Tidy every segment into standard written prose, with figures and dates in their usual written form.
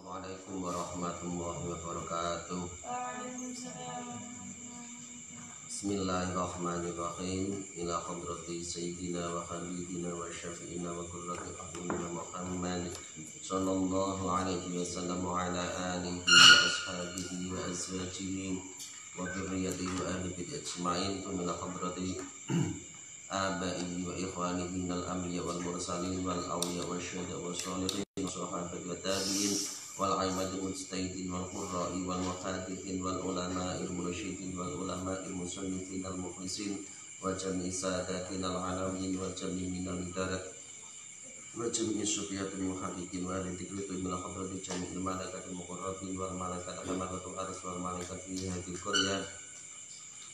Assalamualaikum warahmatullahi wabarakatuh. Bismillahirrahmanirrahim. Ila hadrati sayyidina wa habibina wa syafi'ina wa qurrati a'yunina Muhammad sallallahu alaihi wasallam wa ala alihi wa ashabihi wa azwajihi wa dzurriyyatihi wa ahli baiti ajma'in. Ila hadrati abaihi wa ikhwanihi minal anbiya wal mursalin wal awliya wa syuhada wa sholihin wa sahabati wa tabi'in wal aimmatil mujtahidin wal qurra'i wal muhaddithin wal ulama'il mursyidin wal ulama'il musannifin al mukhlisin wa jami'i sadatin al alamin wa jami'i minal darat wa jami'i syufiyatul muhaqqiqin wa ahli dzikri min hadrati jami'il malaikatil muqarrabin wal malaikatul amalatul ars wal malaikatil hadil qaryah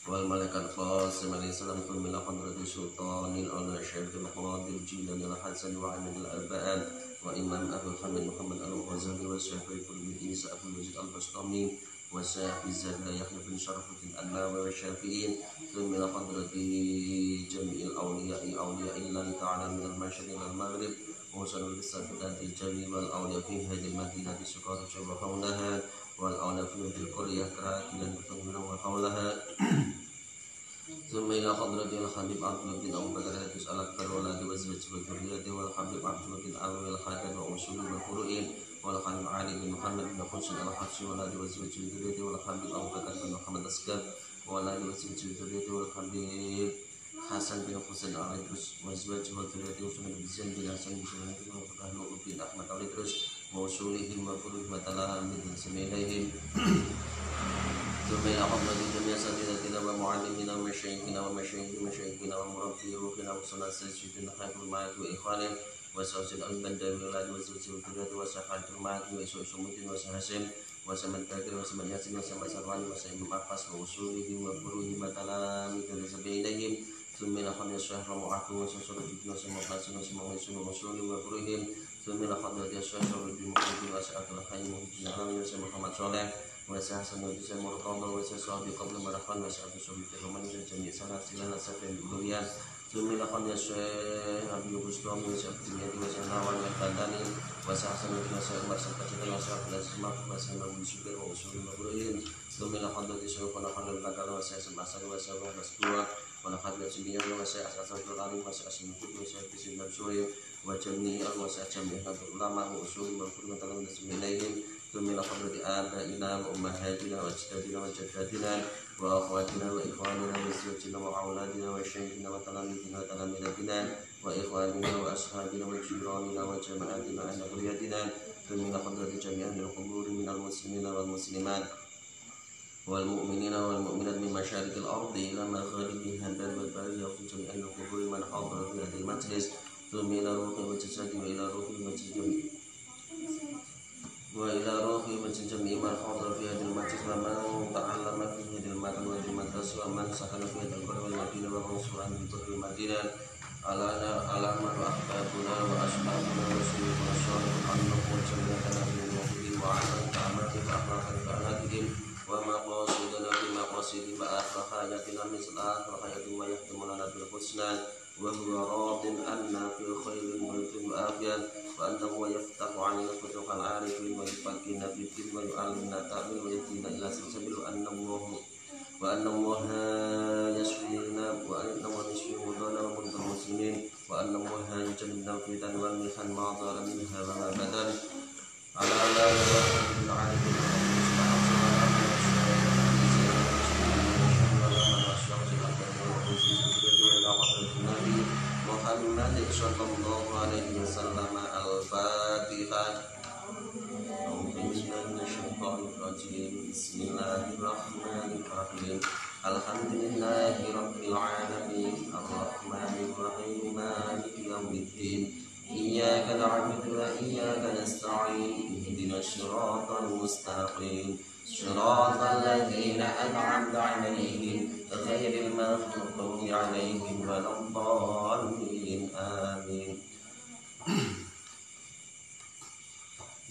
wal malaikat qasim alaihi salam min hadrati sultanil ala syaikhil qadir jilani al hasan wa amadil alba'an wa imam Abu Hamid Muhammad al-Ghazali wa Syekh Ibnu Isa Abu Yazid al-Bastami wa Syekh Zahra Yahya bin Syarafuddin An-Nawawi wa Syafi'in min hadrati jami'il awliya'i awliya'illahi ta'ala min al-masyriq wal maghrib wa sallallahu alaihi jami' wal awliya fi hadhihi al-madinati suqat wa hawlaha wal awliya fi hadhihi al-qaryah karakilan wa hawlaha ثم إلى حضرة الحبيب عبد الله بن أبي بكر الحديث على أكثر ولاد وزوجه وذريته والحبيب عبد الله بن أبي الخاتم وأصول والفروعين والحبيب علي بن محمد بن حسين الحبشي ولاد وزوجه وذريته والحبيب أبو بكر بن محمد الأسكر ولاد وزوجه وذريته والحبيب حسن بن حسين العيدروس وزوجه وذريته وسنة بن زين بن حسن بن سليمان وفقه بن أحمد العيدروس وأصولهم وفروعهم وتلاميذهم سميلهم ثم إلى حضرة جميع ساتذتنا ومعلمنا ومشايخنا ومشايخنا ومربي روحنا وصلاة سيدنا خير المعاد وإخواننا وسوس البندر والولاد وزوج الذرية وسخاء المعاد وإسوء سموت وسهسم وسمن تاكر وسمن ياسين وسمن سروان وسمن مقص ووصولهم وفروهم وتلاميذهم سبيلهم ثم إلى حضرة الشيخ ومعاكم وسوس الجبن وسمن مقص وسمن ويسون ووصولهم وفروهم ثم إلى حضرة الشيخ والجمهور وسعة الخير وسمن محمد صالح وسحسن وجزاء مرتضى وسصاب قبل مرحبا وسعد صبي الرحمن جميع سنة سنة سفر الدنيا ثم لقد الشيخ أبي بستام وسعد الدنيا وسعد والبداني وسحسن وجزاء مرسل كتير وسعد الأسماء وسعد الشكر وأصول المبرئين ثم لقد الشيخ ونحن البكر وسعد الأسر وسعد الأسبوع ونحن السبيان وسعد أسر العليم وسعد النقود وسعد السنة السوري وجميع وسعد جميع العلماء وأصول المبرئين وتلاميذ إليهم ثم إلى حضرة آبائنا وأمهاتنا وأجدادنا وجداتنا وأخواتنا وإخواننا وزوجنا وأولادنا وشيخنا وتلاميذنا وتلاميذنا وإخواننا وأصحابنا وجيراننا وجماعتنا أهل قريتنا ثم إلى حضرة جميع أهل القبور من المسلمين والمسلمات والمؤمنين والمؤمنات من مشارق الأرض إلى مغاربها البر والبرية وفي جميع أهل القبور من حضر في هذا المجلس ثم إلى روح وجسد وإلى روح وجسد وإلى روح جميع من حضر في هذا المجلس ومن تعلم في هذا المكان والمدرسة ومن سكن في هذا القرى والمدينة ومنصورا في طريق المدينة على من أحبابنا وأصحابنا ورسولنا الصالح عنهم وجميعنا من الموحدين وعلى الأعمال وأخلاق فعلاتهم ومقاصدنا بمقاصدهم وآخر حياتنا مثل آخر حياة ويختم لنا بالحسنى وهو راض عنا في خير ملك وآفية وأنه يفتح علينا فتوح العارفين ويفقهنا في الدين ويعلمنا التأويل ويهدينا إلى سبيل وأن الله يشفينا وأن الله يشفي مرضانا ومرضى المسلمين وأن الله يجنبنا الفتن والمحن ما ظهر منها وما بدن على لا إله إلا العالمين محمد صلى الله عليه وسلم الفاتحة. أعوذ بالله من الشيطان الرجيم بسم الله الرحمن الرحيم الحمد لله رب العالمين الرحمن الرحيم مالك يوم الدين إياك نعبد وإياك نستعين اهدنا الصراط المستقيم صراط الذين أنعمت عليهم غير المغضوب عليهم ولا الضالين آمين.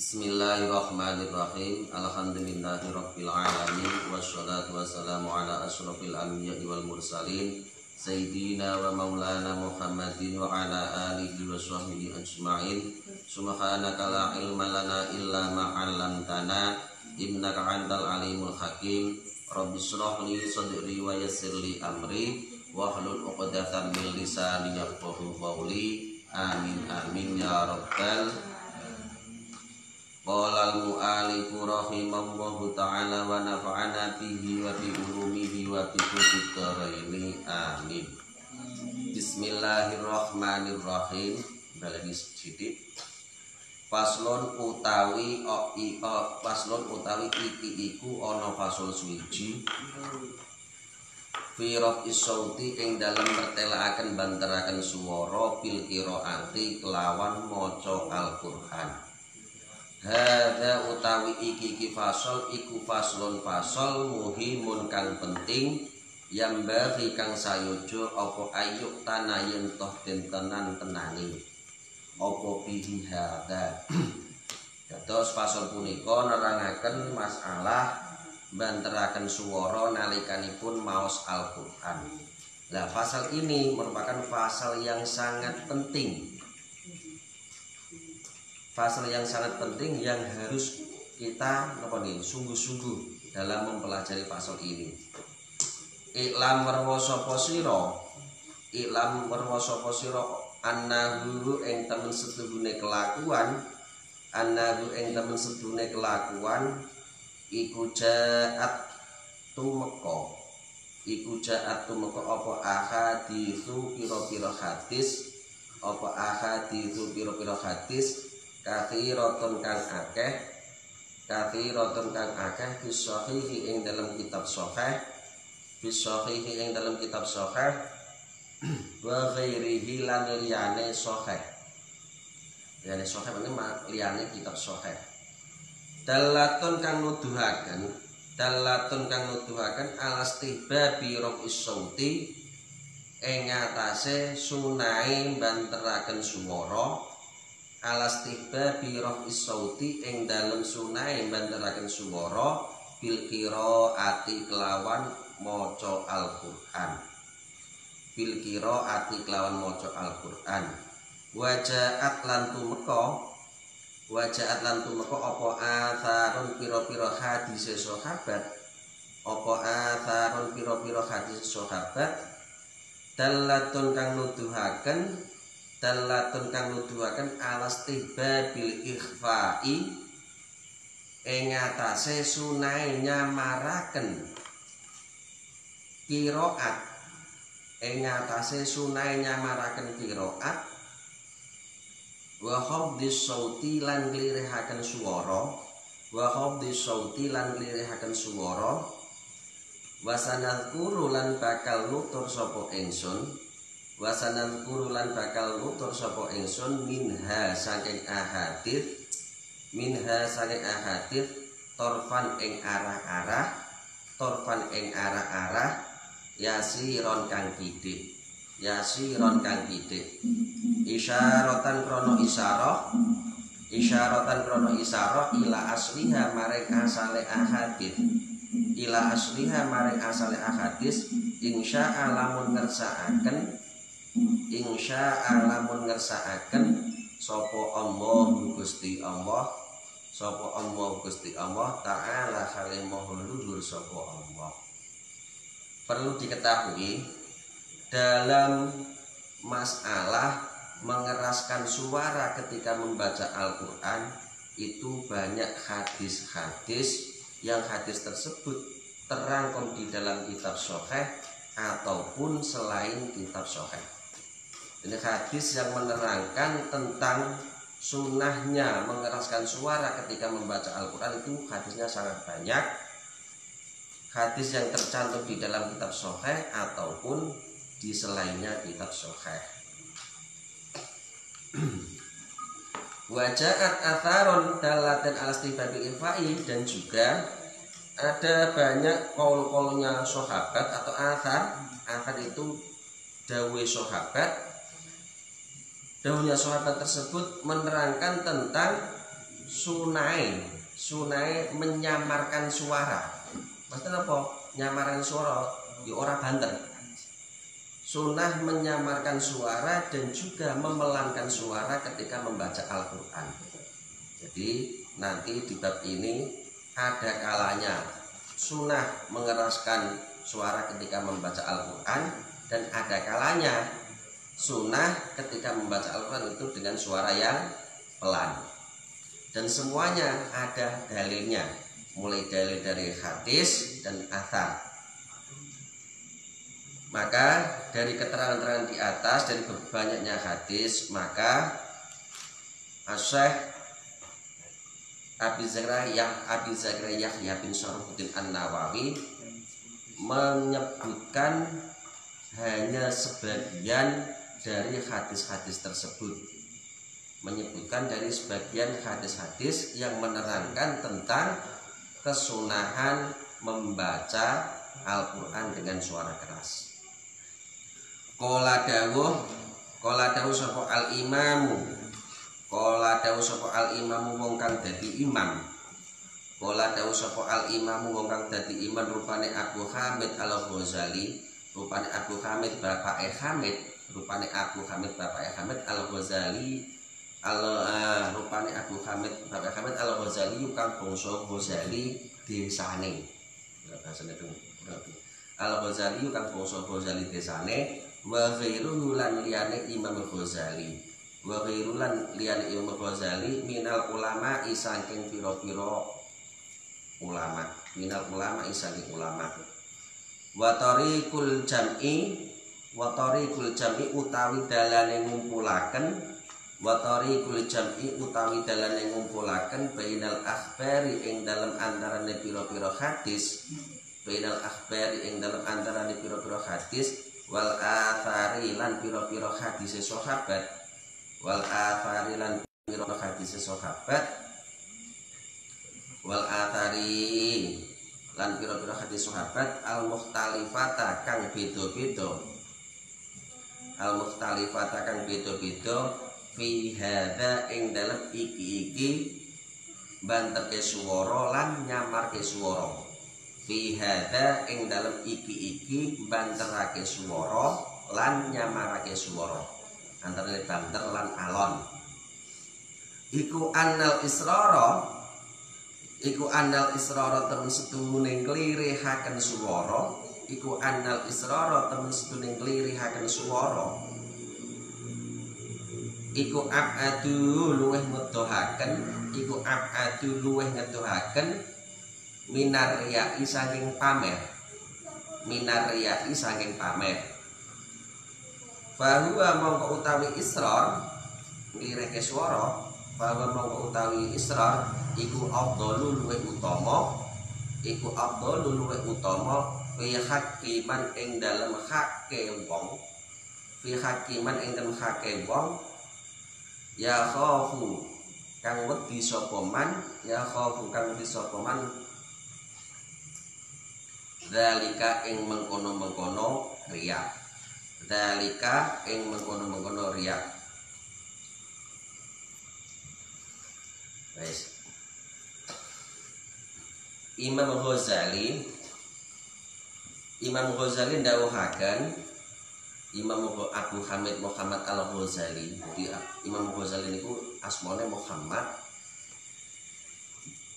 Bismillahirrahmanirrahim. Alhamdulillahirabbil alamin wassalatu wassalamu ala asyrofil anbiya'i wal mursalin Sayyidina wa maulana Muhammadin wa ala alihi wa sahbihi ajma'in. Subhanaka la ilma lana illa ma 'allamtana innaka antal alimul hakim. Rabbi shrah li sadri wa yassir li amri wahlul 'uqdatam min lisani yafqahu qawli. Amin amin ya rabbal. Qala al-mu'allifu rahimahullahu ta'ala wa nafa'ana bihi wa bi ulumihi wa bi kutubihi. Amin. Bismillahirrahmanirrahim. Balani sithik. Faslon utawi iki iku ana fasal suwiji. Fi raf'is sauti ing dalem mertelaaken banteraken swara bil qiraati kelawan maca Al-Qur'an. Hadza utawi iki fasal iku faslon fasal muhimun kang penting yang bagi kang sayojo apa ayuk tanayen toh den tenan-tenani apa bihi hadza. Dados fasal punika nerangaken masalah banteraken swara nalikanipun maos Al-Qur'an. Lah fasal ini merupakan fasal yang sangat penting. Fasal yang sangat penting yang harus kita sungguh-sungguh dalam mempelajari fasal ini. Iklam werwa sapa sira annahu ing temen setuhune kelakuan iku jaat tumeka apa ahaditsu pira-pira hadis kathiratun kang akeh bisahihi ing dalam kitab sahih wa ghairihi lan liyane sahih liyane kitab sahih dalatun kang nuduhaken alastihbabi raf'is sauti ing atase sunahe banteraken swara alastihbabi raf'is sauti ing dalem sunahe banteraken swara bil qiraati kelawan maca Al-Qur'an. Wajaat lan tumeka apa atharun pira-pira hadis sahabat dalatun kang nuduhaken alastihbabil ikhfa'i ing atase sunahe nyamaraken qiraat wa khabdis sauti lan nglirihaken swara wasanadkuru lan bakal nutur sapa ingsun minha saking ahadits torfan ing arah-arah yasiron kang kidik isyaratan krono isyarah ila asliha maring asale ahadits insya alamun ngersaaken sapa Allah Gusti Allah taala halimahu luhur sapa Allah. Perlu diketahui dalam masalah mengeraskan suara ketika membaca Al-Qur'an itu banyak hadis-hadis yang hadis tersebut terangkum di dalam kitab sahih ataupun selain kitab sahih. Ini hadis yang menerangkan tentang sunnahnya mengeraskan suara ketika membaca Al-Qur'an itu hadisnya sangat banyak. Hadis yang tercantum di dalam kitab sahih ataupun di selainnya kitab sahih. Wajaat atharun dalaten alastihbabil ikhfa'i, dan juga ada banyak qaul-qaulnya sahabat atau athar itu dawuh dawuhnya sahabat tersebut menerangkan tentang sunai menyamarkan suara. Maksudnya apa? Nyamarkan suara di ora banter. Sunnah menyamarkan suara dan juga memelankan suara ketika membaca Al-Quran. Jadi nanti di bab ini ada kalanya sunnah mengeraskan suara ketika membaca Al-Quran, dan ada kalanya sunnah ketika membaca Al-Quran itu dengan suara yang pelan. Dan semuanya ada dalilnya, mulai dalil dari hadis dan athar. Maka dari keterangan-keterangan di atas, dari banyaknya hadis, maka Syekh Abi Zakaria Yahya bin Syarfuddin An-Nawawi menyebutkan hanya sebagian dari hadis-hadis tersebut, menyebutkan dari sebagian hadis-hadis yang menerangkan tentang kesunahan membaca Al-Quran dengan suara keras. Qala dawuh sapa al-imamu, qala dawuh sapa al-imamu wong kang dadi imam. Qala dawuh sapa al-imamu wong kang dadi imam rupane Abu Hamid Al-Ghazali, rupane Abu Hamid bapake Hamid, rupane Abu Hamid bapake Hamid Al-Ghazali, rupane Abu Hamid bapake Hamid Al-Ghazali kang bangsa Ghazali desane. Bahasane itu Al-Ghazali kang bangsa Ghazali desane. Wa ghairuhu lan liyane Imam Ghazali, wa ghairu lan liyane Imam Ghazali minal ulama saking pira-pira ulama, minal ulama saking ulama. Wa tariqul jam'i utawi dalane ngumpulaken, wa tariqul jam'i utawi dalane ngumpulaken bainal akhbari ing dalem antarane pira-pira hadis, bainal akhbari ing dalem antarane pira-pira hadis, wal athari lan pira-pira hadis sahabat, wal athari lan pira-pira hadis sahabat, wal athari lan pira-pira hadis sahabat al mukhtalifata kang beda-beda, al mukhtalifata kang beda-beda fi hadza ing dalem iki banterke swara lan nyamarke swara. Fi hadza ing dalem iki banterake swara lan nyamarake swara, antara banter lan alon. Iku annal israra temen setune nglirihaken swara, iku annal israra temen setune nglirihaken swara, iku abadu luweh ngedohaken minar riyai saking pamer, bahwa mongko utawi israr nglirike swara, bahwa mongko utawi israr iku afdalu luwih utama fi hakiman ing dalem hake wong, ya khafu kang wedi sapa man, dalika ing mengkono-mengkono riya, Wes. Imam Ghazali ndawuhaken, Imam Abu Hamid Muhammad Al-Ghazali. Jadi Imam Ghazali niku asmane Muhammad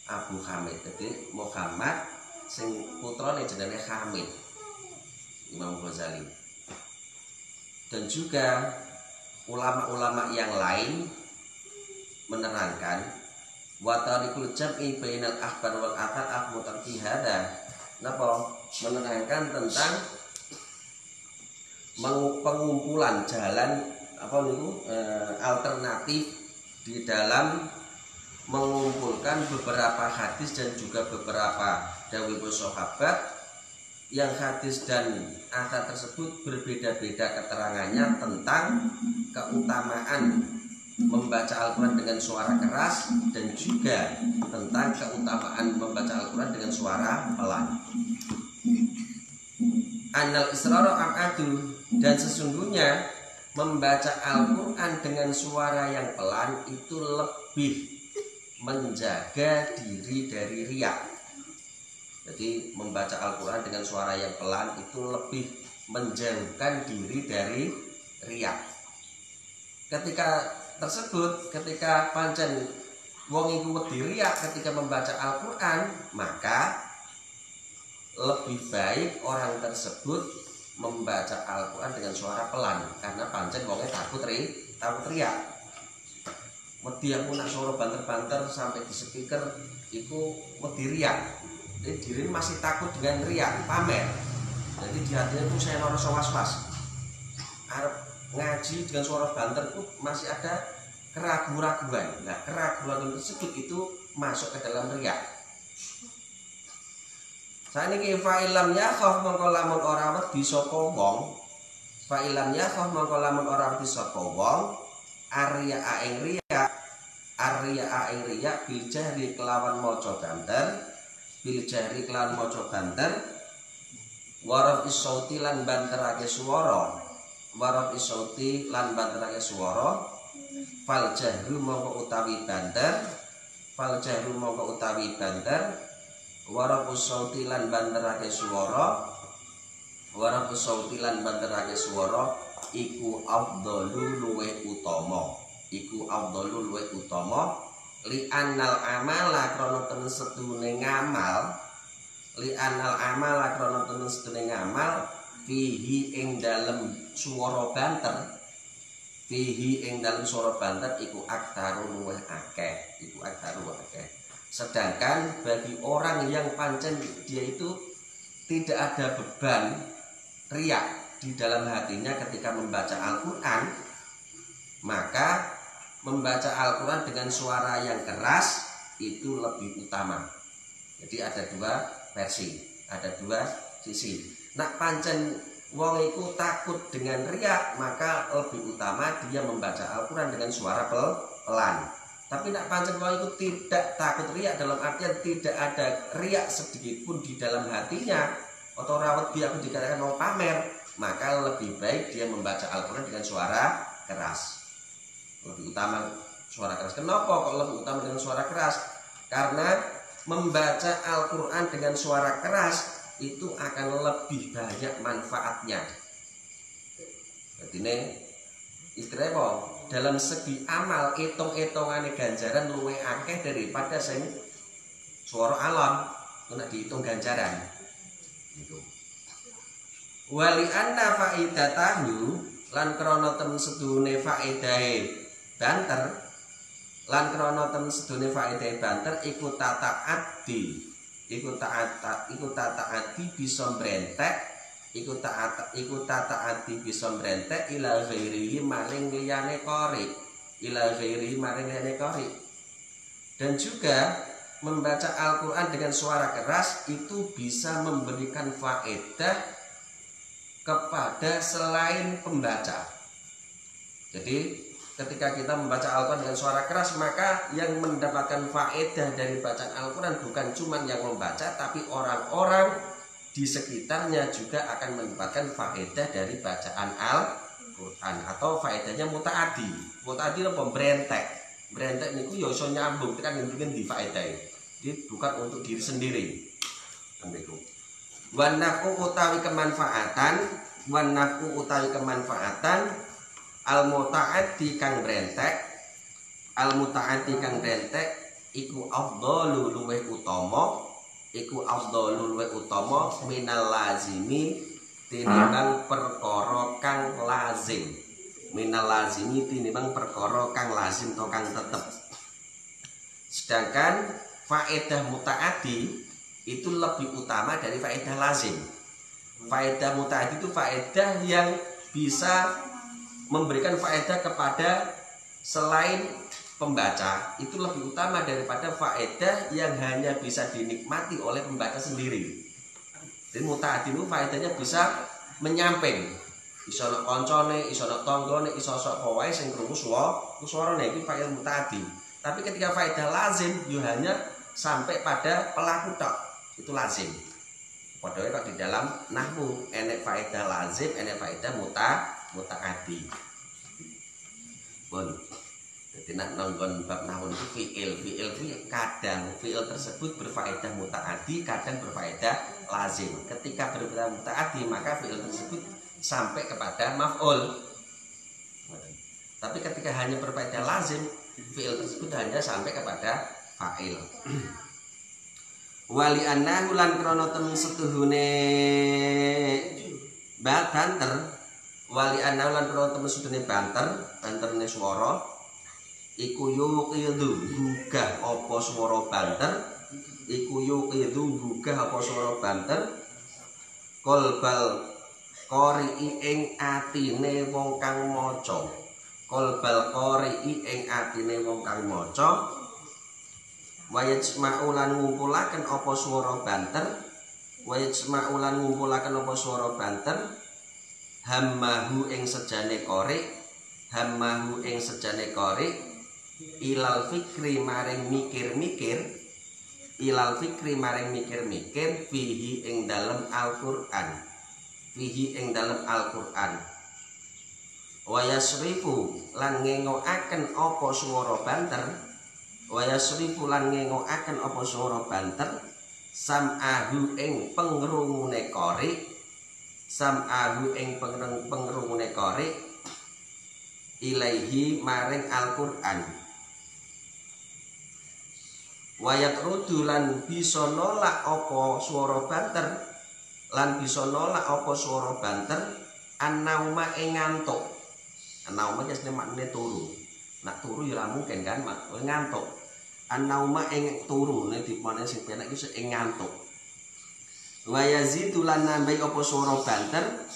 Abu Hamid. Jadi Muhammad sing putrane jenenge Hamid, Imam Ghazali. Dan juga ulama-ulama yang lain menerangkan wa tariqul jam'i bainal akhbar wal athar ahmutan fi hada, napa menerangkan tentang pengumpulan jalan alternatif di dalam mengumpulkan beberapa hadis dan juga beberapa dawuh sahabat, yang hadis dan athar tersebut berbeda-beda keterangannya tentang keutamaan membaca Al-Quran dengan suara keras dan juga tentang keutamaan membaca Al-Quran dengan suara pelan. Annal israra am'adu, dan sesungguhnya membaca Al-Quran dengan suara yang pelan itu lebih menjaga diri dari riya. Jadi membaca Al-Quran dengan suara yang pelan itu lebih menjauhkan diri dari riya. Ketika pancen wong iku wedi riya ketika membaca Al-Qur'an, maka lebih baik orang tersebut membaca Al-Qur'an dengan suara pelan, karena pancen wongnya takut riya. Wedi aku nak suara banter-banter sampai di speaker iku wedi riya. Jadi diri masih takut dengan riya, pamer. Jadi di hatinya itu saya rasa was-was. Arep ngaji dengan suara banter itu masih ada keraguan-raguan. Nah, keraguan tersebut itu masuk ke dalam riya. Saniki fa'ilam yakhaf mongko lamun ora wedi sapa wong. Fa'ilam yakhaf mongko lamun ora wedi sapa wong, arya ing riya bil jahri kelawan maca banter, bil jahri kelawan maca banter, waraf isauti lan banterake swara, waraf isauti lan banterake swara, fal jahru mongko utawi banter, waraf isauti lan banterake swara, iku afdhalu luweh utama, li annal amala krana ten setune ngamal, fihi ing dalem swara banter, iku aktaru luweh akeh. Sedangkan bagi orang yang pancen dia itu tidak ada beban riya di dalam hatinya ketika membaca Al-Qur'an, maka membaca Al-Qur'an dengan suara yang keras itu lebih utama. Jadi ada dua versi, ada dua sisi. Nak pancen wong iku takut dengan riya, maka lebih utama dia membaca Al-Qur'an dengan suara pelan. Tapi nak pancen wong iku tidak takut riya, dalam artian tidak ada riya sedikit pun di dalam hatinya, atau rawat dia aku dikatakan mau pamer, maka lebih baik dia membaca Al-Qur'an dengan suara keras. Lebih utama suara keras. Kenapa kok lebih utama dengan suara keras? Karena membaca Al-Qur'an dengan suara keras itu akan lebih banyak manfaatnya. Jadi ini istilahnya dalam segi amal hitung-hitungane ganjaran luwih akeh daripada sing suara alon kena dihitung ganjaran. Gitu. Wali anna faidatahu lan krana tem sedune faedahe banter, iku tataati bisa mbrentek, ila ghairihi maring liyane qori, dan juga membaca Al-Qur'an dengan suara keras itu bisa memberikan faedah kepada selain pembaca. Jadi ketika kita membaca Al-Qur'an dengan suara keras, maka yang mendapatkan faedah dari bacaan Al-Qur'an bukan cuma yang membaca, tapi orang-orang di sekitarnya juga akan mendapatkan faedah dari bacaan Al-Qur'an, atau faedahnya mutaadi. Mutaadi itu pemberentek. Berentek niku ya iso nyambung tekan ngendi faedahe. Jadi bukan untuk diri sendiri. Assalamualaikum. Wan nafu utawi kemanfaatan al-mutaaddi kang brentek, iku afdalu luweh utama, minal lazimi tinimbang perkara kang lazim. Atau kang tetep. Sedangkan faedah mutaaddi itu lebih utama dari faedah lazim. Faedah mutaaddi itu faedah yang bisa memberikan faedah kepada selain pembaca, itu lebih utama daripada faedah yang hanya bisa dinikmati oleh pembaca sendiri. Jadi mutaaddi itu faedahnya bisa menyamping, iso ana kancane, iso ana tanggane, iso sapa wae sing krungu suarane, iki faedah mutaaddi. Tapi ketika faedah lazim yo hanya sampai pada pelaku tok, itu lazim. Padahal kok di dalam nahwu enek faedah lazim, enek faedah mutaaddi. Pun jadi nak nonggon bab nahwu itu fiil kadang fiil tersebut berfaedah mutaaddi, kadang berfaedah lazim. Ketika berfaedah mutaaddi, maka fiil tersebut sampai kepada maf'ul. Tapi ketika hanya berfaedah lazim, fi'il tersebut hanya sampai kepada fa'il. Wali annahu lan krana temen setuhune banter, wali annahu lan krana temen setuhune banterne swara iku yuqidu gugah apa swara banter, iku yuqidu gugah apa swara banter qalbal qari'i ing atine wong kang maca, qalbal qari'i ing atine wong kang maca, wayajma'u lan ngumpulaken apa swara banter, wayajma'u lan ngumpulaken apa swara banter hammahu ing sejane qari, hammahu ing sejane qari ilal fikri maring mikir-mikir, ilal fikri maring mikir-mikir fihi ing dalem Al-Qur'an, fihi ing dalem Al-Qur'an. Wa yasrifu lan ngengokaken apa swara banter, wa yasrifu lan ngengokaken apa swara banter sam'ahu ing pengrungune qari, sam'ahu ing pengrungune qari ilaihi maring Al-Qur'an. Wayat rudu lan bisa nolak apa swara banter, lan bisa nolak apa swara banter annauma ing ngantuk. Annauma jesne maknane turu. Nak turu ya ora mungkin kan ngantuk. Annauma ing turu nek dipane sing penak iku ing ngantuk. Wayazidu lan nambahi apa swara banter,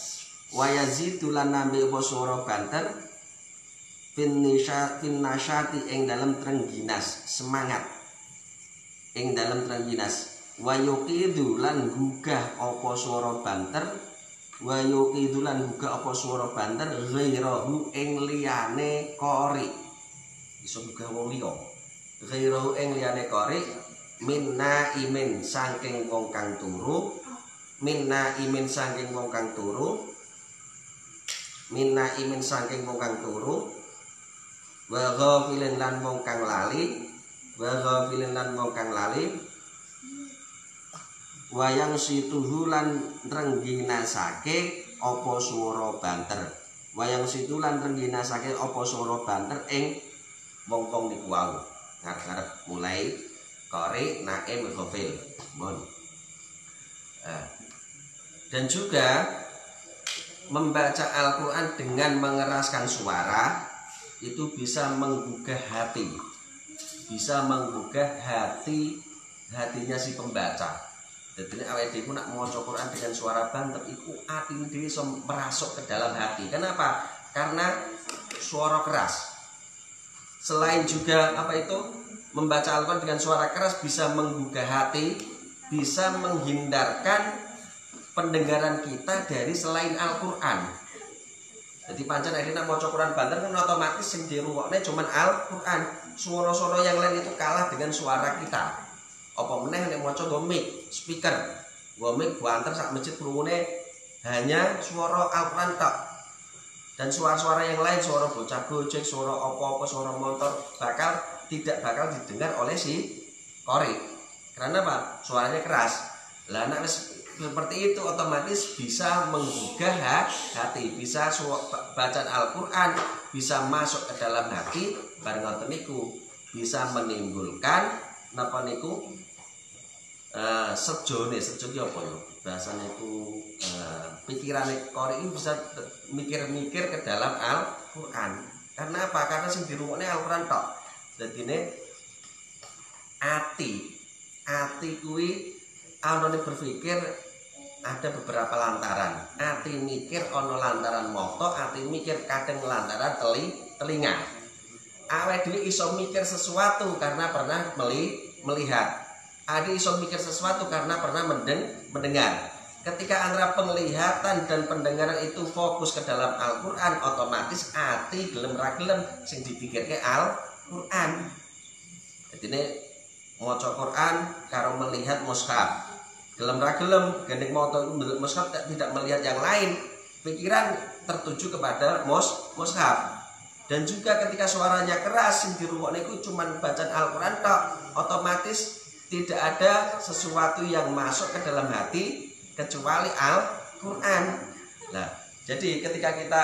wayazidu lan nambahi apa swara banter fin nasyati ing dalam trengginas semangat, ing dalam trengginas. Wayuqidu lan gugah apa swara banter, wayuqidu lan gugah apa swara banter ghairahu ing liyane qari, iso gugah wong liya, ghairahu ing liyane qari minna imin saking wong kang turu, minna imin saking wong kang turu, minna imin saking wong kang turu, wa ghafilin lan wong kang lali, wa ghafilin lan wong kang lali, wayang situhu lan rengginasake apa swara banter, wayang situ lan rengginasake apa swara banter ing wong-wong niku wau ngarep-ngarep mulai qari naim ghafil mon. Dan juga membaca Al-Qur'an dengan mengeraskan suara itu bisa menggugah hati, bisa menggugah hatinya si pembaca. Jadi awake dhewe nak maca Quran dengan suara banter iku atine dhewe iso merasuk ke dalam hati. Kenapa? Karena suara keras. Selain juga apa itu? Membaca Al-Qur'an dengan suara keras bisa menggugah hati, bisa menghindarkan pendengaran kita dari selain Al-Qur'an. Jadi pancen akhirnya maca Quran banter kan otomatis sing dirungokne cuman Al-Qur'an. Suara-suara yang lain itu kalah dengan suara kita. Apa meneh nek maca nggo mic, speaker. Nggo mic banter sak masjid krungune hanya suara Al-Qur'an tok. Dan suara-suara yang lain, suara bocah gojek, suara apa-apa, suara motor tidak bakal didengar oleh si qari. Karena apa? Suaranya keras. Lah nek seperti itu otomatis bisa menggugah hati, bisa bacaan Al-Qur'an bisa masuk ke dalam hati bareng ngoten niku, bisa menimbulkan napa niku sejone apa ya bahasane iku pikirane qari ini bisa mikir-mikir ke dalam Al-Qur'an. Karena apa? Karena sing dirungokne Al-Qur'an tok. Dadine ati kuwi anane berpikir ada beberapa lantaran. Ati mikir ana lantaran mata, ati mikir kadang lantaran telinga. Awake dhewe iso mikir sesuatu karena pernah melihat. Adi iso mikir sesuatu karena pernah mendengar. Ketika antara penglihatan dan pendengaran itu fokus ke dalam Al-Qur'an, otomatis ati gelem ra gelem sing dipikirke Al-Qur'an. Jadi maca Quran karo melihat mushaf. Gelem ra gelem gendeng maca mushaf tidak melihat yang lain, pikiran tertuju kepada mushaf. Dan juga ketika suaranya keras sing dirungokne iku cuman bacaan Al-Qur'an tok, otomatis tidak ada sesuatu yang masuk ke dalam hati kecuali Al-Qur'an. Nah, Jadi ketika kita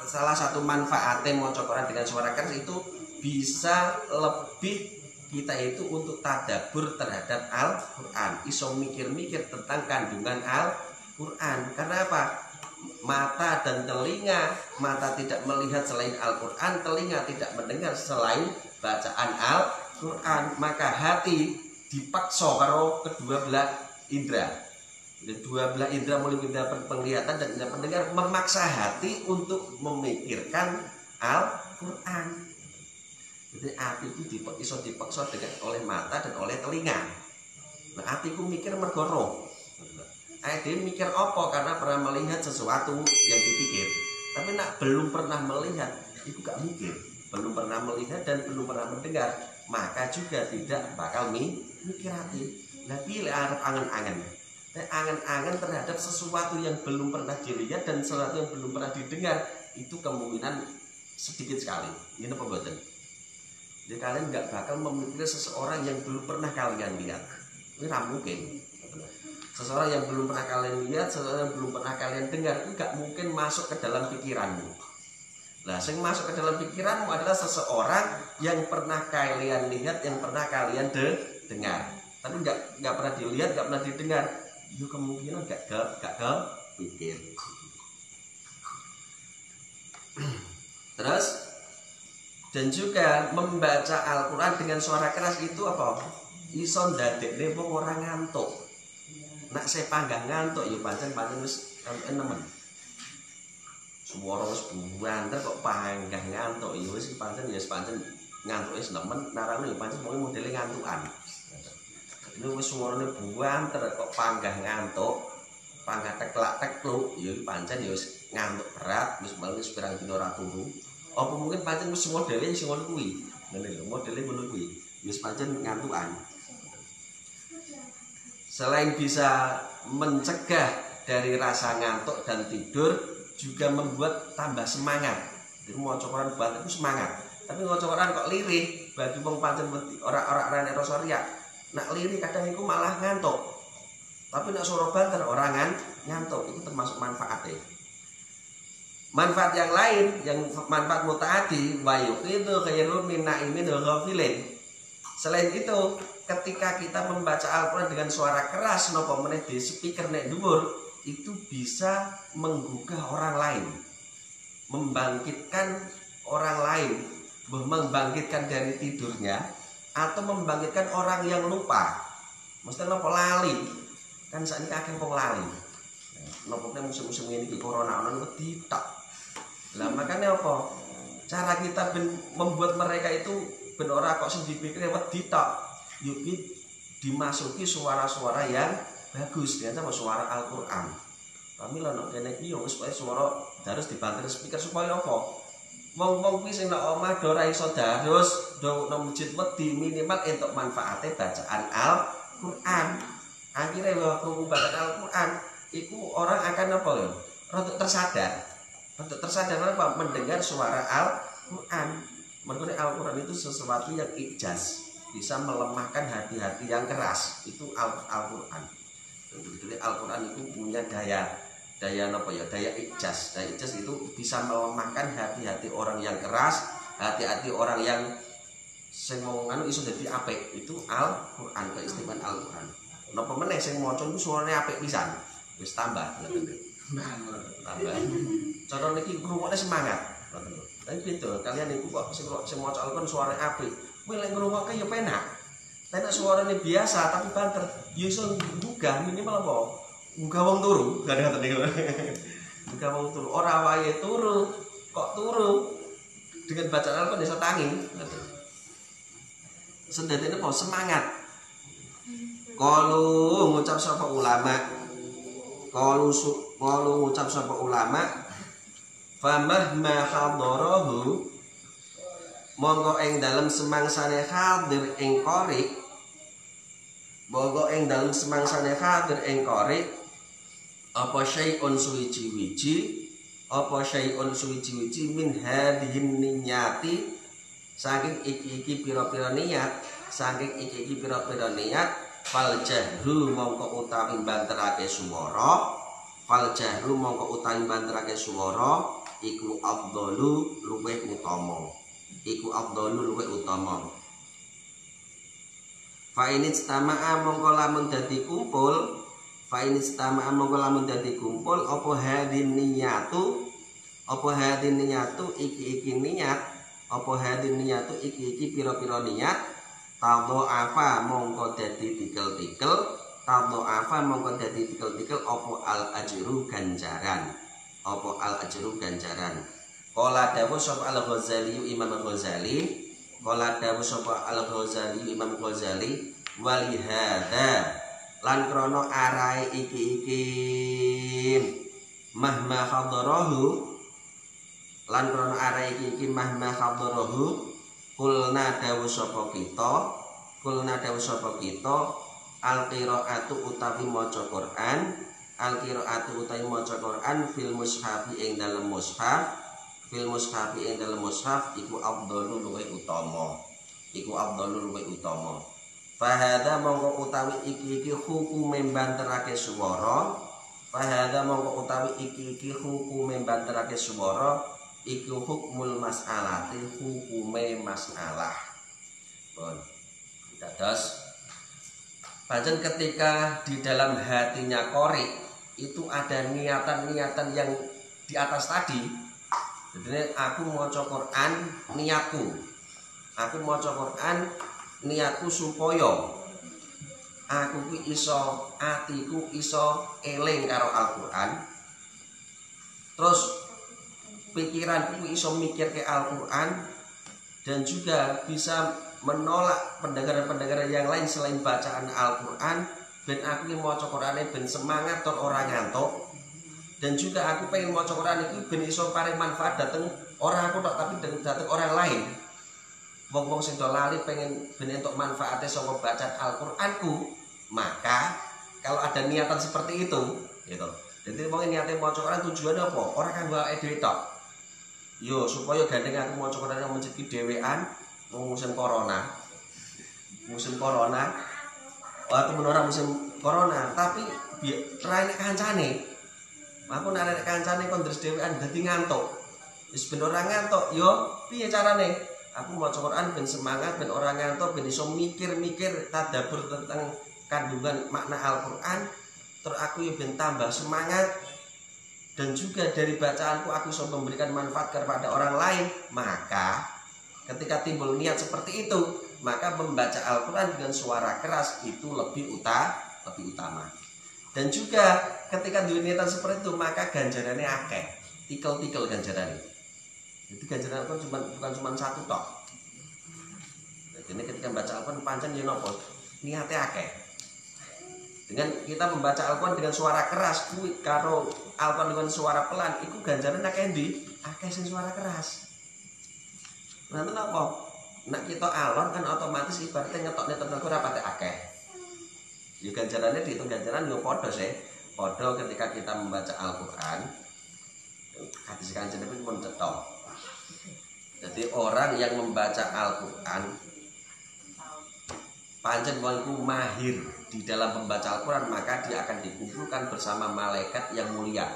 salah satu manfaatnya maca Quran dengan suara keras itu bisa lebih kita itu untuk tadabbur terhadap Al-Quran, iso mikir-mikir tentang kandungan Al-Quran. Karena apa? Mata dan telinga, mata tidak melihat selain Al-Quran, telinga tidak mendengar selain bacaan Al-Quran, maka hati dipaksa karo kedua belah indra. Dua belah indra, mulai indra penglihatan dan indra pendengar, memaksa hati untuk memikirkan Al-Quran. Jadi hatiku iso dipaksa oleh mata dan oleh telinga. Nah, hatiku mikir mergo roh. Dia mikir apa? Karena pernah melihat sesuatu yang dipikir. Tapi nak belum pernah melihat, itu gak mikir. Belum pernah melihat dan belum pernah mendengar, maka juga tidak bakal mikir hati. Lagi arep angen-angen. Angen-angen terhadap sesuatu yang belum pernah dilihat dan sesuatu yang belum pernah didengar, itu kemungkinan sedikit sekali. Ini apa mboten? Jadi kalian nggak bakal memikir seseorang yang belum pernah kalian lihat. Ini tidak mungkin. Seseorang yang belum pernah kalian lihat, seseorang yang belum pernah kalian dengar, itu nggak mungkin masuk ke dalam pikiranmu. Nah, yang masuk ke dalam pikiranmu adalah seseorang yang pernah kalian lihat, yang pernah kalian dengar. Tapi nggak pernah dilihat, nggak pernah didengar. Itu kemungkinan gak pikir. Terus dan juga membaca Al-Quran dengan suara keras itu apa? Iso ndadekne wong ora ngantuk. Nak saya panggah ngantuk ya pancen wis nemen. Swara wis buanter kok panggah ngantuk ya wis pancen ngantuk wis nemen, narane ya pancen modele ngantukan. Ini wis suarane buanter kok panggah ngantuk, panggah teklak-tekluk, ya pancen ya wis ngantuk berat, wis wis pirang dina ora turu. Apa mungkin pancen wis modele sing ngono kuwi. Ngene lho, modele ngono kuwi. Wis pancen ngantukan. Selain bisa mencegah dari rasa ngantuk dan tidur, juga membuat tambah semangat. Jadi maca Quran banget itu semangat. Tapi maca Quran kok lirih, bagi wong pancen ora rasa riak. Nak lirik kadang itu malah ngantuk. Tapi nak suara banter orang ngantuk, itu termasuk manfaatnya. Manfaat yang lain, yang manfaat mutaati, wa yuqidu khairun min na'imin ghafilin. Selain itu, ketika kita membaca Al-Quran dengan suara keras napa meneh di speaker nek dhuwur, itu bisa menggugah orang lain, membangkitkan orang lain, membangkitkan dari tidurnya, atau membangkitkan orang yang lupa. Mesti nopo lali. Kan saat ini akeh wong lali. Nopo musim-musim ini di corona ono ditok. Lah makanya apa? Cara kita membuat mereka itu ben ora kok sing dipikir wedi tok. Yuk dimasuki suara-suara yang bagus, ternyata suara Al-Qur'an. Kami lho nek kene iki yo wis suara harus dibanter speaker supaya apa? Wong-wong kuwi sing nang omah do ora iso darus, do nang masjid wedi minimal entuk manfaate bacaan Al-Qur'an. Akhire waktu bacaan Al-Qur'an iku orang akan apa lho? Rodok tersadar. Rodok tersadar apa? Mendengar suara Al-Qur'an. Mergo Al-Qur'an itu sesuatu yang ijaz, bisa melemahkan hati-hati yang keras. Itu Al-Qur'an. Jadi Al-Qur'an itu punya daya apa ya, daya ijaz. Daya ijaz itu bisa melemahkan hati-hati orang yang keras, hati-hati orang yang sing mau anu iso dadi apik. Itu Al-Qur'an, keistimewaan Al-Qur'an. Napa meneh sing maca iku suarane apik pisan. Wis tambah. Tambah. Cara niki ngrungokne semangat. Tapi beda, kalian niku kok sing maca Al-Qur'an suarane apik. Kowe lek ngrungokke ya penak. Tapi nek suarane biasa tapi banter, ya iso gugah minimal apa? Muga wong turu, gak ada niku. Muga wong turu, ora wae turu, kok turu dengan bacaan Al-Qur'an iso tangi. Sendene apa semangat. Qalu ngucap sapa ulama. Qalu ngucap sapa ulama. Famahma hadarahu monggo ing dalem semangsane hadir ing qori. Monggo ing dalem semangsane hadir ing qori. Apa syai'un suwiji-wiji min hadhihin niyyati saking iki pira-pira niat, saking iki pira-pira niat fal jahru mongko utawi banterake swara fal jahru mongko utawi banterake swara iku afdalu luwih utama. Iku afdalu luwih utama. Fa in istama'a mongko lamun dadi kumpul, fa in istama'a mongko lamun dadi kumpul apa hadin niyatu iki niat, apa hadin niyatu iki pira-pira niat, tadha'afa mongko dadi tikel-tikel, tadha'afa mongko dadi tikel-tikel apa al ajru ganjaran. Apa al ajru ganjaran. Qala dawuh sapa Al-Ghazali Imam Ghazali, qala dawuh sapa Al-Ghazali Imam Ghazali wali hada lan krana arahe iki mahma hadarahu lan krana arahe iki mahma hadarahu kulna dawuh sapa kita al-qiraatu utawi maca Quran, al-qiraatu utawi maca Quran fil mushafi ing dalem mushaf, fil mushafi ing dalem mushaf iku afdalu luwih utama. Fahada mongko utawi iki hukume banterake swara, fahada mongko utawi iki hukume banterake swara iku hukmul mas'alati hukume masalah. Bon. Dados pancen ketika di dalam hatinya qori itu ada niatan-niatan yang di atas tadi. Jadi aku maca Quran niatku. Aku maca Quran niatku supaya aku ku iso atiku iso eling karo Al-Qur'an. Terus pikiranku iso mikir ke Al-Qur'an dan juga bisa menolak pendengaran-pendengaran yang lain selain bacaan Al-Qur'an. Ben aku ki maca Qur'ane ben semangat tur ora ngantuk. Dan juga aku pengen maca Quran iki ben iso paring manfaat dateng orang aku tok tapi dateng orang lain. Wong-wong sing do lali pengen ben entuk manfaate saka bacaan Al-Qur'anku, maka kalau ada niatan seperti itu, gitu. Jadi wong niate maca Quran tujuannya apa? Ora kanggo awake dhewe tok. Yo supaya gandeng aku maca Quran nang masjid ki dhewean musim corona. Musim corona. Waktu menora musim corona, tapi raine kancane. Aku nek kancane kon ndres dhewean dadi ngantuk. Wis ben ora ngantuk, yo piye carane? Aku maca Quran ben semangat, ben ora ngantuk, ben iso mikir-mikir tadabbur tentang kandungan makna Al-Qur'an. Terus aku yo ben tambah semangat. Dan juga dari bacaanku aku iso memberikan manfaat kepada orang lain. Maka ketika timbul niat seperti itu, maka membaca Al-Qur'an dengan suara keras itu lebih utama. Dan juga ketika niatan seperti itu maka ganjarannya akeh, tikel-tikel ganjarannya. Jadi ganjaran itu bukan cuma satu tok. Jadi ini ketika membaca Al-Quran pancen ya napa? Niatnya akeh. Dengan kita membaca Al-Quran dengan suara keras, kuwi karo Al-Quran dengan suara pelan, itu ganjarannya akeh ndi? Akeh sing suara keras. Nanti napa? Nek kita alon kan otomatis ibaratnya ngetokne tenaga rapate akeh. Ya ganjarannya dihitung ganjaran yo padha sih. Padha ketika kita membaca Al-Qur'an. Hadis Kanjeng Nabi pun cetok. Jadi orang yang membaca Al-Qur'an pancen wong iku mahir di dalam membaca Al-Qur'an, maka dia akan dikumpulkan bersama malaikat yang mulia.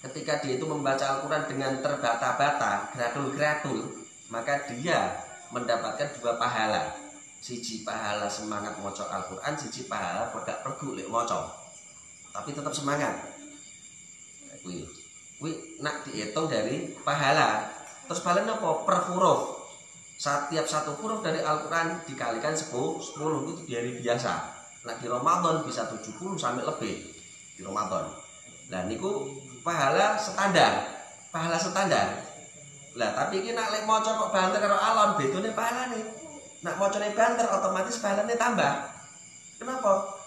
Ketika dia itu membaca Al-Qur'an dengan terbata-bata, gratul-gratul, maka dia mendapatkan dua pahala. Siji pahala semangat maca Al-Qur'an, siji pahala pedak pergu lek maca. Tapi tetap semangat. Kuwi nak dihitung dari pahala. Terus pahalanya apa? Per huruf. Setiap satu huruf dari Al-Qur'an dikalikan 10 itu di hari biasa. Nah di Ramadan bisa 70 sampai lebih di Ramadan. Lah niku pahala standar. Pahala standar. Lah tapi iki nak lek maca kok banter karo alon bedone pahalane. Nak macane banter otomatis pahalane tambah. Kenapa?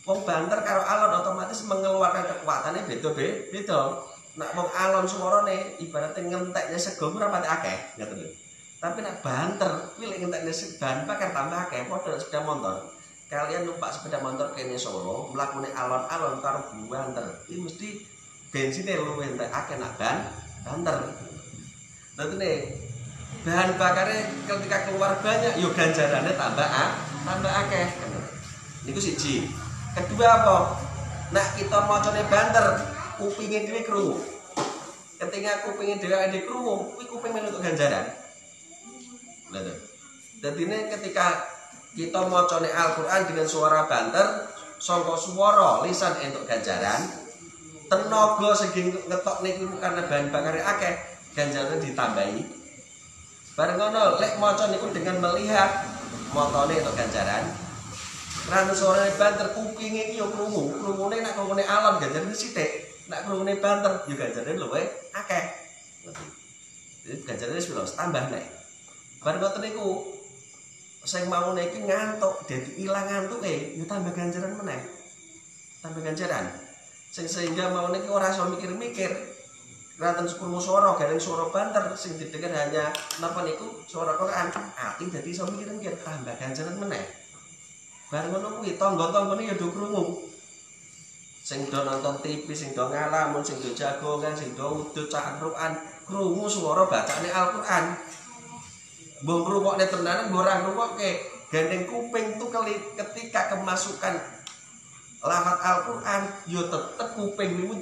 Wong banter karo alon otomatis mengeluarkan kekuatannya beda-beda. Nak wong alon suarane ibaratnya ngenteknya sego ora pati akeh, ngoten lho. Tapi nak banter kuwi lek ngenteknya bahan bakar tambah akeh padha sepeda motor. Kalian numpak sepeda motor kene Solo, mlakune alon-alon karo banter. Iki mesti bensinnya luwih entek akeh nak banter. Dadi nek bahan bakarnya ketika keluar banyak, yuk ganjarannya tambah akeh. Niku siji. Kedua apa? Nak kita macane banter, kupinge dhewe krungu. Ketika kupinge dhewe krungu, kuwi kuping melu untuk ganjaran. Lha to. Dadine ketika kita macane Al-Qur'an dengan suara banter, sangka swara lisan entuk ganjaran, tenaga sing ngetok niku karena bahan bakar akeh, ganjaran ditambahi. Bareng ngono lek maca niku dengan melihat motone entuk ganjaran. Ranu suarane banter kupinge iki yo krungu, krungune nek krungune alam ganjarane sithik, nek krungune banter yo ganjarane luwih akeh. Jadi ganjarane wis tambah nek. Bareng ngoten niku sing maune iki ngantuk, dadi ilang ngantuke, yo tambah ganjaran meneh. Tambah ganjaran. Sing sehingga maune iki ora iso mikir-mikir. Raten krungu swara, gareng swara banter sing didengar hanya napa niku swara Quran. Ati dadi iso mikir-mikir, tambah ganjaran meneh. Bareng ngono kuwi tangga-tanggane ya do krungu. Sing do nonton TV, sing do ngalamun, sing do jagongan, sing do udut cakrukan, krungu swara bacaane Al-Qur'an. Mbok ngrungokne tenanan mbok ora ngrungokke, gandeng kuping tuh ketika kemasukan lafaz Al-Qur'an yo tetep kuping niku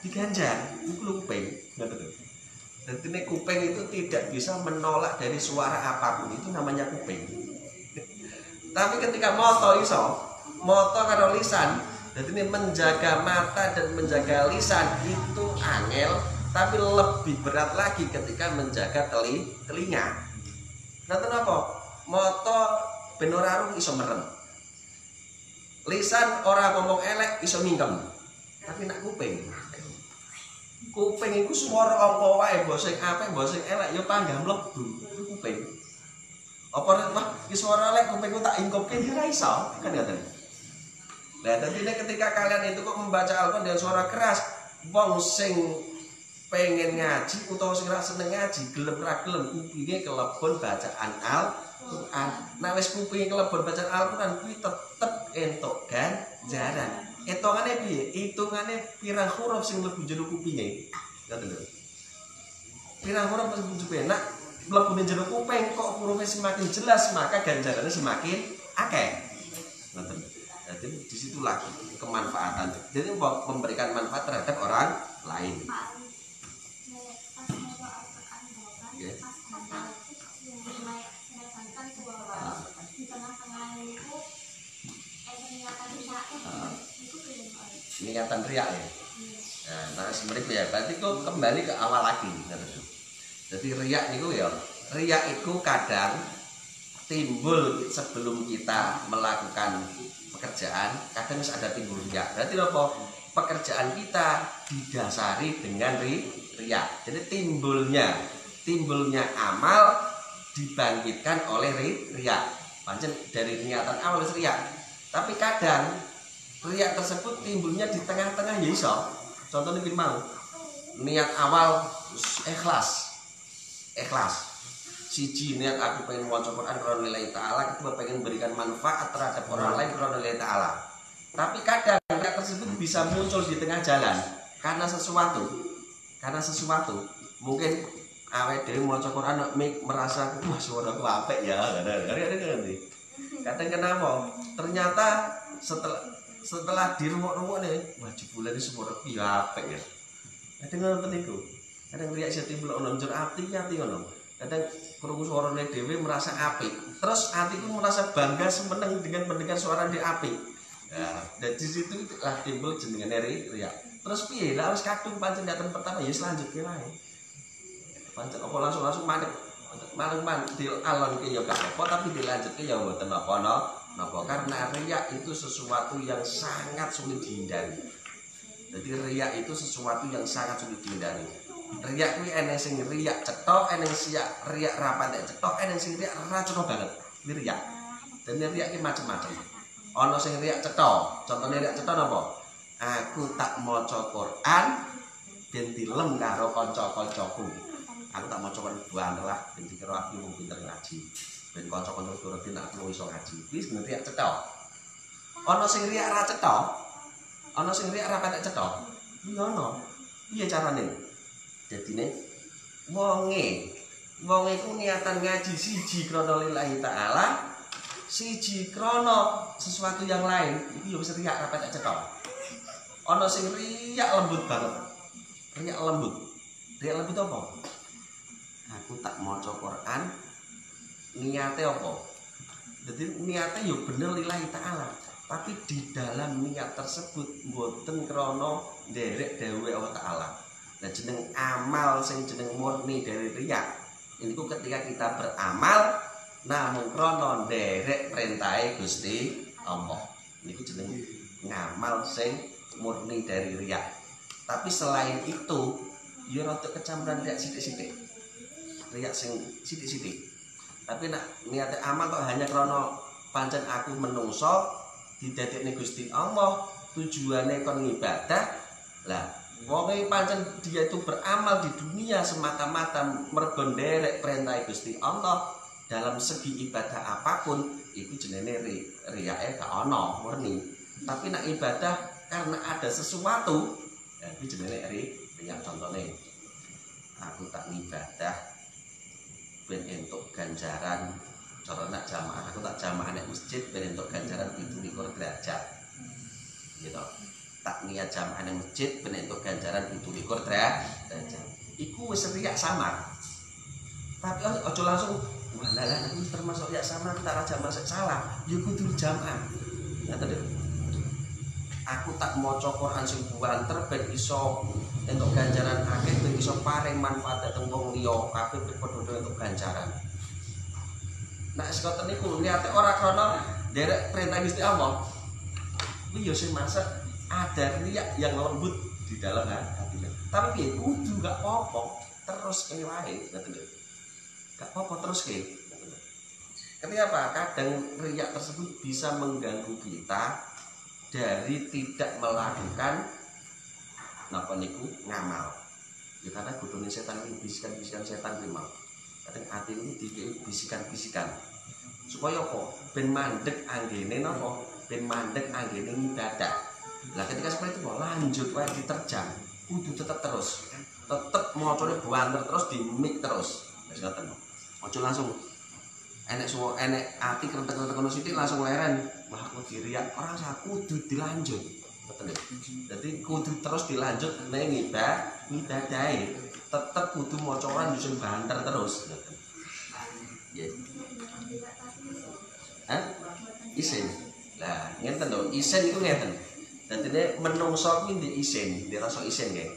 diganjar. Iku kuping, ngoten lho. Dadi kuping itu tidak bisa menolak dari suara apapun, itu namanya kuping. Tapi ketika moto iso, moto karo lisan, dadi menjaga mata dan menjaga lisan itu angel, tapi lebih berat lagi ketika menjaga telinga. Nanti apa? Moto ben ora aruh iso merem. Lisan ora ngomong elek iso mingkem. Tapi nak kuping. Kuping iku swara apa wae, mbok sing apik, mbok sing elek ya panggah mlebu. Iku kuping. Apa wah iki swara elek kupingku tak ingkopke ya ora iso, kan ngoten. Lah dadi ketika kalian itu kok membaca Al-Qur'an dengan suara keras, wong sing pengen ngaji utawa sing ra seneng ngaji gelem ra gelem kupinge kelebon bacaan Al-Qur'an. Nek wis kupinge kelebon bacaan Al-Qur'an kuwi tetep entuk ganjaran. Hitungane piye? Hitungane pirang huruf sing mlebu jero kupinge. Ngoten lho. Pirang huruf mlebu kupinge. Nek mlebu jero kuping kok hurufe semakin jelas, maka ganjarannya semakin akeh. Ngoten. Jadi disitulah kemanfaatan. Jadi memberikan manfaat terhadap orang lain. Niatan riak ya. Nah, sebenarnya ya, berarti kok kembali ke awal lagi. Jadi riak niku ya, riak itu kadang timbul sebelum kita melakukan pekerjaan, kadang harus ada timbul riak. Berarti apa? Pekerjaan kita didasari dengan riak. Jadi timbulnya amal dibangkitkan oleh riak. Pancen dari niatan awal riak. Tapi kadang riak tersebut timbulnya di tengah-tengah ya iso. Contohnya gini mau. Niat awal ikhlas. Siji niat aku pengen maca Quran karena nilai ta'ala, kedua pengen berikan manfaat terhadap orang lain karena nilai ta'ala. Tapi kadang riak tersebut bisa muncul di tengah jalan karena sesuatu. Mungkin awake dhewe maca Quran merasa wah suaraku apik ya. Kadang kenapa? Ternyata setelah dirungok-rungok nih, wah jebulane suara piye apik ya. Kadang ngoten niku. Kadang riak sing timbul ana njur ati ngono. Kadang krungu suarane dhewe merasa apik. Terus atiku merasa bangga semeneng dengan mendengar suara dhewe apik. Nah, dan di situ lah timbul jenengane riak. Terus piye? Lah wis kadung pancen niatan pertama ya selanjutnya wae. Pancen apa langsung mandek. Malang dialonke ya gak apa tapi dilanjutke ya mboten napa karena riak itu sesuatu yang sangat sulit dihindari. Jadi riak itu sesuatu yang sangat sulit dihindari. Riak kuwi eneng sing riak cetok, eneng sing riak rapat cetok, eneng sing riak ra cetok banget. Ini riak. Dan riak ki macam-macam. Ana sing riak cetok. Contohnya riak cetok napa? Aku tak maca Quran ben dilem karo kanca-kancaku. Aku tak maca Quran buan lah ben dikira aku wong pinter ngaji. Ben kanca-kanca durung aku iso ngaji. Iki sebenarnya riak cetok. Ana sing riak ra cetok. Ana sing riak ra patek cetok. Iya ana. Piye carane? Dadine wonge iku niatan ngaji siji krana lillahi taala, siji krana sesuatu yang lain. Iku ya wis riak ra patek cetok. Ana sing riyak lembut banget. Riyak lembut. Riyak lembut apa? Aku tak maca Quran niate apa? Jadi niate yo bener lillahi ta'ala. Tapi di dalam niat tersebut mboten krana nderek dawuhe Allah Ta'ala. Nah jeneng amal sing jeneng murni dari riya. Niku ketika kita beramal namung krana nderek perintahe Gusti Allah. Niku jeneng ngamal sing murni dari riya. Tapi selain itu ya rada kecampuran riya sithik-sithik. Riya sing sithik-sithik. Tapi nak niate amal kok hanya krana pancen aku menungso didadekne Gusti Allah, tujuane kon ngibadah. Lah, wong pancen dia itu beramal di dunia semata-mata mergo nderek perintah Gusti Allah dalam segi ibadah apapun, itu jenenge riyake gak ana murni. Tapi nak ibadah karena ada sesuatu, ya itu jenenge riya. Contone, aku tak ngibadah ben entuk ganjaran. Cara nak jamaah, aku tak jamaah nek masjid ben entuk ganjaran 17 derajat. Gitu. Tak niat jamaah nek masjid ben entuk ganjaran 17 derajat. Iku wis riya samar. Tapi aja langsung wah lah aku termasuk riya samar tak jamaah salah. Ya kudu jamaah. Ngaten. Aku tak maca Quran sing banter ben iso entuk ganjaran akeh, ben iso paring manfaat dhateng wong liya, kabeh padha entuk ganjaran. Nah, sekoten niku niate ora krana nderek perintah Gusti Allah. Kuwi yo sing masak ada riya yang lembut di dalam hati. Tapi piye kudu gak apa-apa, terus kene wae, ngoten lho. Gak apa-apa terus ke. Ketika apa? Kadang riya tersebut bisa mengganggu kita dari tidak melakukan napa niku ngamal. Ya karena godhone setan iki bisikan-bisikan setan kuwi mau. Kadang ati ini dikei bisikan-bisikan supaya apa? Ben mandek anggene napa? Ben mandek anggene ibadah. Lah ketika seperti itu lanjut wae diterjang, kudu tetep terus. Tetep macane banter terus di mik terus. Wis ngoten. Aja langsung enek ati krentek-krentek ngono sithik langsung leren. Wah aku diriak ora usah kudu dilanjut. Ngoten lho. Dadi kudu terus dilanjut ning ibadahe. Tetep kudu maca ora nyusun banter terus. Ya. Isin. Lah, ngenten lho, isin iku ngeten. Dadine menungso kuwi ndek isin, ndek rasa isin nggih.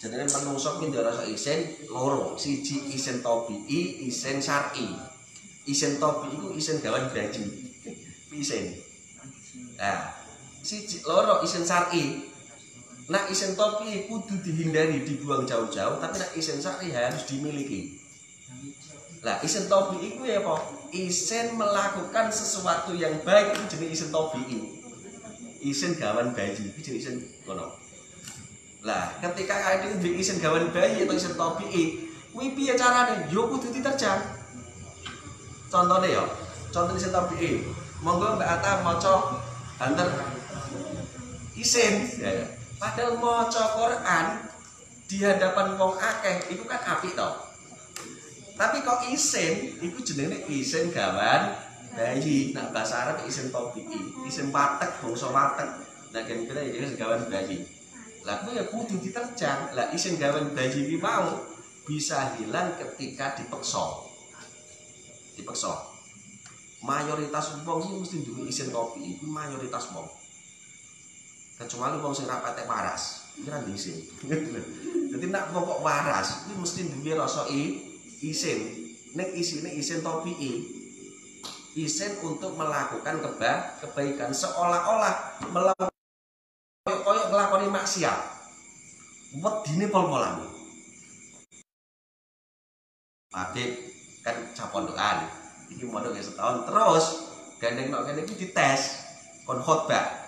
Jenenge menungso kuwi ndek rasa isin loro. Siji isin tabi'i, isin syar'i. Isin tabi'i iku isin gawan baju. Isin. Nah, siji loro isin syar'i. Nah, isin tabi'i kudu dihindari, dibuang jauh-jauh, tapi nek isin syar'i harus dimiliki. Lah isin tabi'i kuwi apa? Isin melakukan sesuatu yang baik itu jenis isin tabi'i. Isin gawan bayi itu jenis isin ngono. Lah ketika ada isin gawan bayi atau isin tabi'i, kuwi piye carane? Yo kudu diterjang. Contohnya ya, contoh isin tabi'i. Monggo Mbak Ata maca banter isin. Ya. Padahal maca Quran di hadapan wong akeh itu kan apik to. Tapi kok isin, itu jenenge isin gawan bayi. Nah bahasa Arab isin tabi'i, isin watek, bangsa watek. Nah kira-kira isin gawan bayi. Lah kuwi ya kudu diterjang. Lah isin gawan bayi iki mau bisa hilang ketika dipeksa. Dipeksa. Mayoritas wong iki mesti duwe isin tabi'i, iki mayoritas wong. Kecuali wong sing ra patek waras, iki ra isin. Dadi nek wong kok waras, iki mesti duwe rasa isin, nek isine isin tabi'i, isin untuk melakukan kebaikan seolah-olah melakukan koyo nglakoni maksiat. Wedine pol-polan. Adik kan capondokan, iki mondok setahun terus gandeng nok kene iki dites kon khotbah.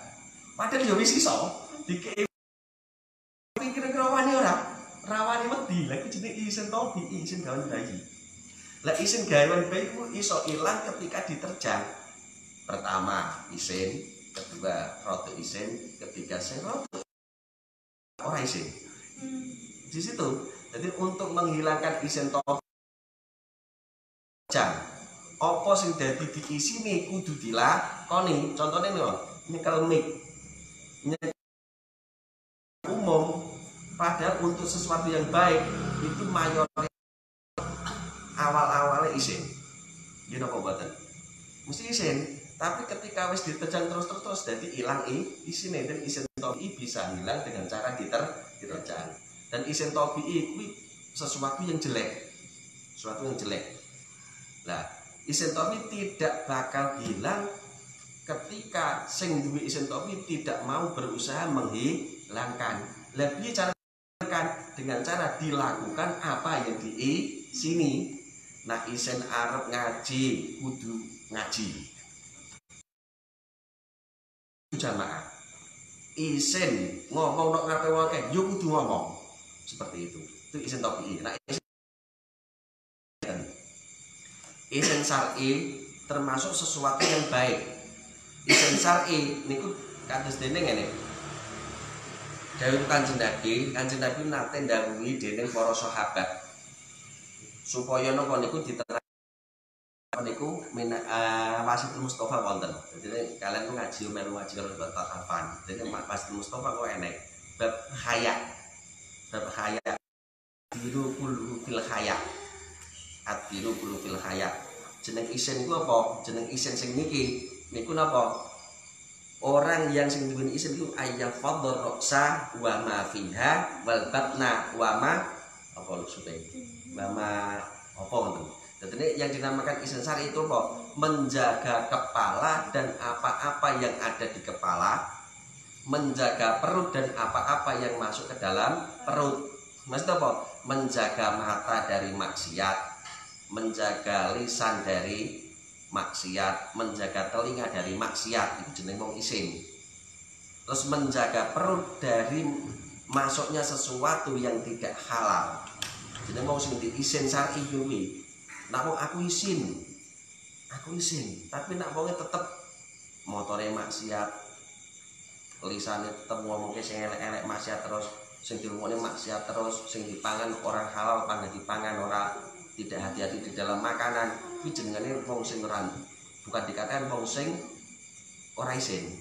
Padahal yo wis iso dikei kira-kira wani ora? Rawani wedi, lha iki jenenge isin tabi'i, isin gawan bayi. Lah isin gawan bayi ku iso ilang ketika diterjang. Pertama, isin, kedua, rada isin, ketiga sing rada ora isin. Di situ. Jadi untuk menghilangkan isin tabi'i terjang. Apa sing dadi diisine kudu dilakoni. Contone lho, nyekel mic. untuk sesuatu yang baik itu mayoritas awal-awalnya isin. Gini apa buatan? Mesti isin. Tapi ketika wis diterjang terus jadi hilang isine, dan isin tobi bisa hilang dengan cara diterjang. Dan isin tobi itu sesuatu yang jelek. Sesuatu yang jelek. Nah, isin tobi tidak bakal hilang ketika sing duwe isin tobi tidak mau berusaha menghilangkan. Lebih cara dengan cara dilakukan apa yang di sini. Nah, isin arep ngaji kudu ngaji jamaah. Isin ngomong nok ngarepe wong akeh yo kudu ngomong. Seperti itu. Itu isin tobi. Nah, isin syar'i termasuk sesuatu yang baik. Isin syar'i niku kados dene ngene. Dawuh Kanjeng Nabi nate ndhawuhi dening para sahabat supaya napa niku diterang niku Masjidil Mustofa wonten. Jadi kalian ku ngaji melu ngaji karo Bapak Afan. Jadi Masjidil Mustofa kok enek bab haya. Bab haya. Biru kulu fil haya. Biru kulu fil haya. Jeneng isin ku apa? Jeneng isin sing niki niku napa? Orang yang sing duweni isin itu ayyafadhur roksa wa ma fiha wal batna wa ma apa supaya wa ma apa ngoten. Jadi yang dinamakan isin syar'i itu apa? Menjaga kepala dan apa-apa yang ada di kepala, menjaga perut dan apa-apa yang masuk ke dalam perut. Maksudnya apa? Menjaga mata dari maksiat, menjaga lisan dari maksiat, menjaga telinga dari maksiat, itu jeneng wong isin. Terus menjaga perut dari masuknya sesuatu yang tidak halal, jeneng wong sing isin syar'i kuwi. Nak wong aku isin, tapi nak wongnya tetep motore maksiat, lisane tetep ngomongke sing elek-elek maksiat terus, sing dirungokne maksiat terus, sing dipangan orang halal pangan dipangan ora, tidak hati-hati di dalam makanan. Kuwi jenengane wong sing ora, bukan dikatakan wong sing ora isin.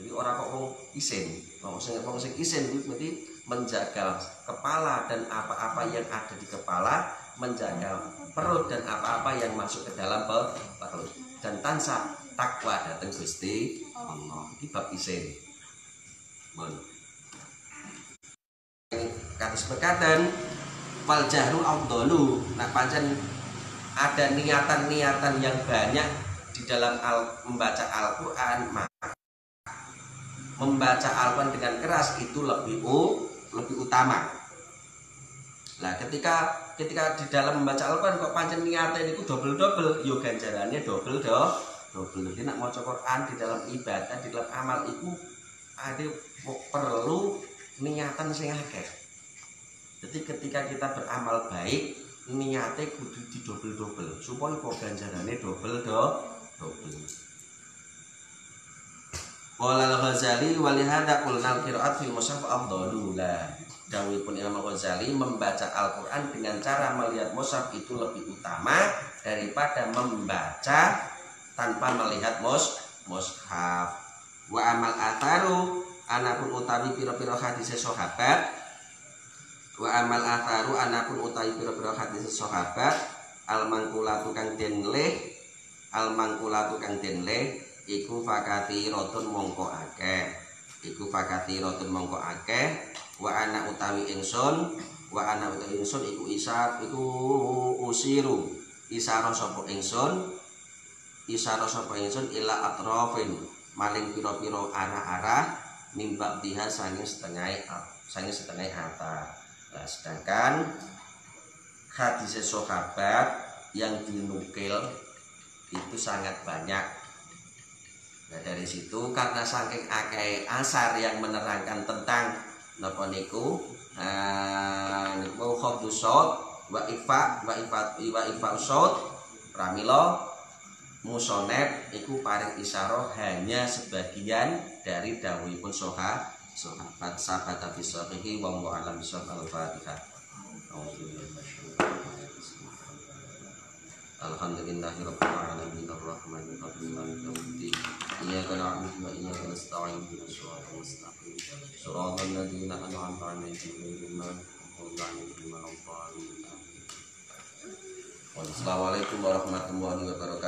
Jadi ora kok wong isin. Wong sing isin kuwi berarti menjaga kepala dan apa-apa yang ada di kepala, menjaga perut dan apa-apa yang masuk ke dalam perut, dan tansah takwa dateng Gusti Allah. Iki bab isin. Mon. Kados mekaten wal jahru afdalu. Nah, pancen ada niatan-niatan yang banyak di dalam membaca Al-Qur'an, maka membaca Al-Qur'an dengan keras itu lebih utama. Nah, ketika di dalam membaca Al-Qur'an kok pancen niate niku double-double, yo ganjarane double. Jadi nak maca Qur'an di dalam ibadah, di dalam amal iku ada perlu niatan sing akeh. Jadi ketika kita beramal baik, niate kudu di double supaya kok ganjarane double. Qala al-Ghazali wa li hadza qulna al-qira'at fil mushaf afdalu. Dawuhipun Imam Ghazali, membaca Al-Qur'an dengan cara melihat mushaf itu lebih utama daripada membaca tanpa melihat mushaf. Wa amal atharu anapun utawi pira-pira hadis sahabat. Wa amal atharu anapun utawi pira-pira hadis sahabat al-mangkulatu kang den leh iku fakati rotun mongko akeh. Wa ana utawi ingsun iku usiru isara sapa ingsun ila atrofin maling pira-pira arah-arah mimba diha sanging setengah ata. Nah, sedangkan hadis sahabat yang dinukil itu sangat banyak. Nah, dari situ karena saking akeh asar yang menerangkan tentang napa niku khafdus shaut wa ifa shaut, pramila musonep iku paring isyarah hanya sebagian dari dawuhipun sahabat fi sahihi wa alam bisawab. Al-Fatihah. Alhamdulillahirabbil alamin arrahmanir rahim maliki yaumiddin. Iyyaka na'budu wa iyyaka nasta'in ihdinas siratal mustaqim. Shiratal ladzina an'amta 'alaihim ghairil maghdubi 'alaihim waladdallin. Assalamualaikum warahmatullahi wabarakatuh.